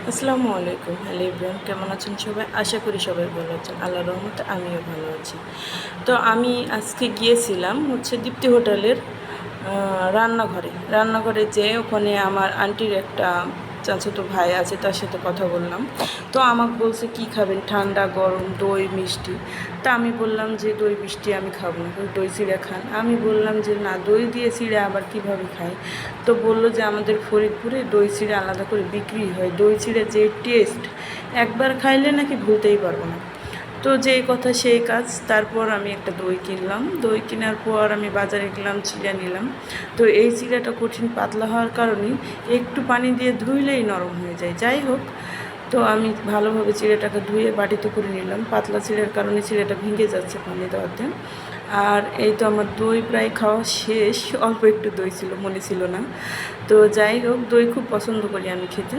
আসসালামু আলাইকুম। Hello everyone, কেমন আছেন সবাই? আশা করি সবাই ভালো আছেন। আল্লাহর রহমতে আমিও ভালো আছি। তো আমি আজকে গিয়েছিলাম দীপ্তি হোটেলের রান্নাঘরে যেয়ে ওখানে আমার আন্টির একটা চাচাতো ভাই আছে, তার সাথে কথা বললাম। তো আমাকে বলছে কি খাবেন, ঠান্ডা গরম, দই মিষ্টি। তা আমি বললাম যে দই মিষ্টি আমি খাবো না, দই চিড়া খান। আমি বললাম যে না, দই দিয়ে চিড়া আবার কীভাবে খাই। তো বললো যে আমাদের ফরিদপুরে দই চিড়া আলাদা করে বিক্রি হয়, দই চিড়া যে টেস্ট একবার খাইলে নাকি ভুলতেই পারবো না। তো যেই কথা সেই কাজ, তারপর আমি একটা দই কিনলাম। দই কেনার পর আমি বাজারে গেলাম, চিড়া নিলাম। তো এই চিড়াটা কঠিন পাতলা হওয়ার কারণে একটু পানি দিয়ে ধুইলেই নরম হয়ে যায়। যাই হোক, তো আমি ভালোভাবে চিড়াটাকে ধুয়ে বাটিতে করে নিলাম। পাতলা চিড়ার কারণে চিড়াটা ভেঙে যাচ্ছে পানি দেওয়াতে। আর এই তো আমার দই প্রায় খাওয়া শেষ, অল্প একটু দই ছিল, মনে ছিল না। তো যাই হোক, দই খুব পছন্দ করি আমি খেতে।